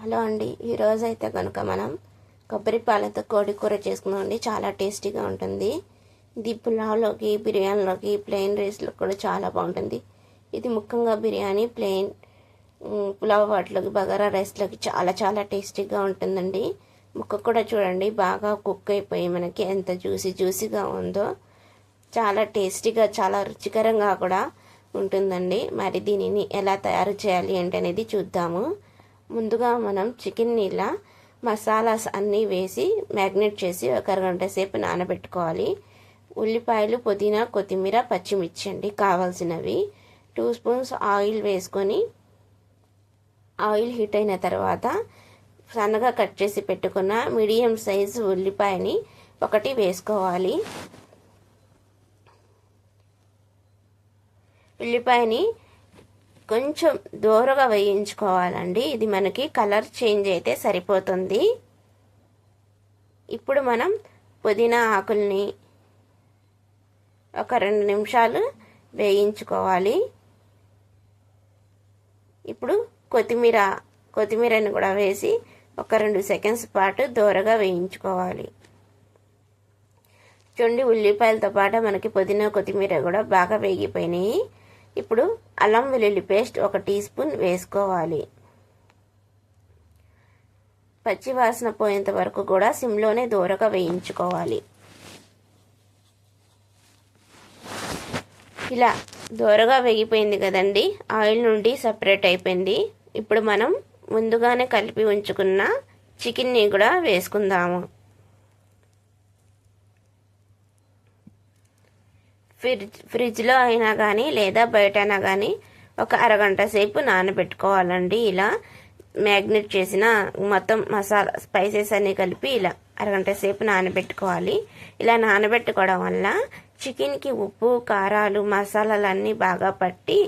Hello అండి, ఈరోజు అయితే కనుక మనం కొబ్బరి పాలతో కోడి కూర చేసుకుందామండి. చాలా టేస్టీగా ఉంటుంది. ఇది పులావ్లోకి, బిర్యానీలోకి, ప్లెయిన్ రైస్లో కూడా చాలా బాగుంటుంది. ఇది ముఖ్యంగా బిర్యానీ, ప్లెయిన్ పులావ్ వాటిలోకి, బగారా రైస్లోకి చాలా చాలా టేస్టీగా ఉంటుందండి. ముక్క కూడా చూడండి, బాగా కుక్ అయిపోయి మనకి ఎంత జ్యూసీగా ఉందో. చాలా టేస్టీగా, చాలా రుచికరంగా కూడా ఉంటుందండి. మరి దీనిని ఎలా తయారు చేయాలి అనేది చూద్దాము. ముందుగా మనం చికెన్ని ఇలా మసాలాస్ అన్నీ వేసి మ్యాగ్నేట్ చేసి ఒక అరగంట సేపు నానబెట్టుకోవాలి. ఉల్లిపాయలు, పుదీనా, కొత్తిమీర, పచ్చిమిర్చి అండి కావాల్సినవి. 2 స్పూన్స్ ఆయిల్ వేసుకొని, ఆయిల్ హీట్ అయిన తర్వాత సన్నగా కట్ చేసి పెట్టుకున్న మీడియం సైజు ఉల్లిపాయని ఒకటి వేసుకోవాలి. ఉల్లిపాయని కొంచెం దూరగా వేయించుకోవాలండి. ఇది మనకి కలర్ చేంజ్ అయితే సరిపోతుంది. ఇప్పుడు మనం పుదీనా ఆకుల్ని ఒక 2 నిమిషాలు వేయించుకోవాలి. ఇప్పుడు కొత్తిమీరని కూడా వేసి ఒక 2 సెకండ్స్ పాటు దూరగా వేయించుకోవాలి. చూడండి, ఉల్లిపాయలతో పాటు మనకి పుదీనా, కొత్తిమీర కూడా బాగా వేగిపోయినాయి. ఇప్పుడు అల్లం వెల్లుల్లి పేస్ట్ 1 టీ స్పూన్ వేసుకోవాలి. పచ్చి వాసన పోయేంత వరకు కూడా సిమ్లోనే దూరగా వేయించుకోవాలి. ఇలా దూరగా వేగిపోయింది కదండి, ఆయిల్ నుండి సపరేట్ అయిపోయింది. ఇప్పుడు మనం ముందుగానే కలిపి ఉంచుకున్న చికెన్ని కూడా వేసుకుందాము. ఫ్రిడ్జ్లో అయినా కానీ లేదా బయట అయినా కానీ ఒక అరగంట సేపు నానబెట్టుకోవాలండి. ఇలా మ్యాగ్నేట్ చేసిన మొత్తం మసాలా స్పైసెస్ అన్నీ కలిపి ఇలా అరగంట సేపు నానబెట్టుకోవాలి. ఇలా నానబెట్టుకోవడం వల్ల చికెన్కి ఉప్పు, కారాలు, మసాలాలు అన్నీ బాగా పట్టి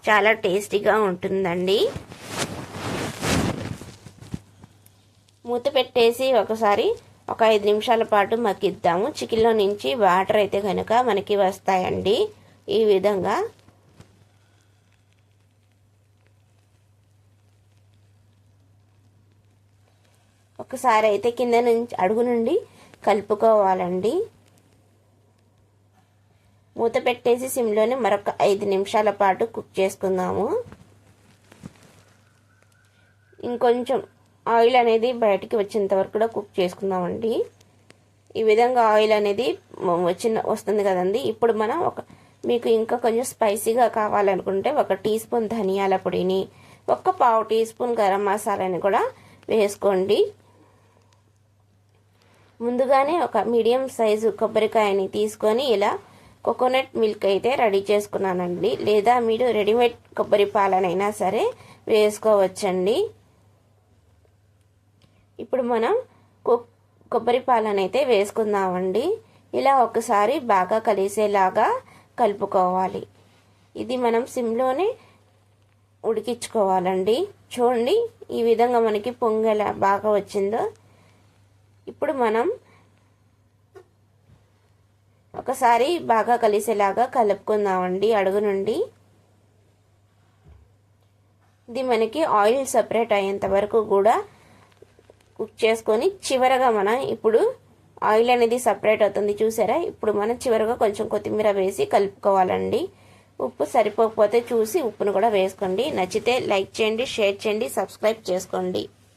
చాలా టేస్టీగా ఉంటుందండి. మూత పెట్టేసి ఒకసారి ఒక 5 నిమిషాల పాటు మగ్గిద్దాము. చికెన్లో నుంచి వాటర్ అయితే కనుక మనకి వస్తాయండి. ఈ విధంగా ఒకసారి అయితే కింద నుంచి అడుగు నుండి కలుపుకోవాలండి. మూత పెట్టేసి సిమ్లోనే మరొక 5 నిమిషాల పాటు కుక్ చేసుకుందాము. ఇంకొంచెం ఆయిల్ అనేది బయటికి వచ్చేంత వరకు కూడా కుక్ చేసుకుందామండి. ఈ విధంగా ఆయిల్ అనేది వస్తుంది కదండి. ఇప్పుడు మనం మీకు ఇంకా కొంచెం స్పైసీగా కావాలనుకుంటే 1 టీ స్పూన్ ధనియాల పొడిని, 1/4 టీ స్పూన్ గరం మసాలాని కూడా వేసుకోండి. ముందుగానే ఒక మీడియం సైజు కొబ్బరికాయని తీసుకొని ఇలా కోకోనట్ మిల్క్ అయితే రెడీ చేసుకున్నానండి. లేదా మీరు రెడీమేడ్ కొబ్బరి పాలనైనా సరే వేసుకోవచ్చండి. ఇప్పుడు మనం కొబ్బరి పాలనైతే వేసుకుందామండి. ఇలా ఒకసారి బాగా కలిసేలాగా కలుపుకోవాలి. ఇది మనం సిమ్లోనే ఉడికించుకోవాలండి. చూడండి, ఈ విధంగా మనకి పొంగెలా బాగా వచ్చిందో. ఇప్పుడు మనం ఒకసారి బాగా కలిసేలాగా కలుపుకుందామండి అడుగు నుండి. ఇది మనకి ఆయిల్ సపరేట్ అయ్యేంత వరకు కూడా కుక్ చేసుకొని చివరగా మనం ఇప్పుడు ఆయిల్ అనేది సపరేట్ అవుతుంది చూసారా. ఇప్పుడు మనం చివరగా కొంచెం కొత్తిమీర వేసి కలుపుకోవాలండి. ఉప్పు సరిపోకపోతే చూసి ఉప్పును కూడా వేసుకోండి. నచ్చితే లైక్ చేయండి, షేర్ చేయండి, సబ్స్క్రైబ్ చేసుకోండి.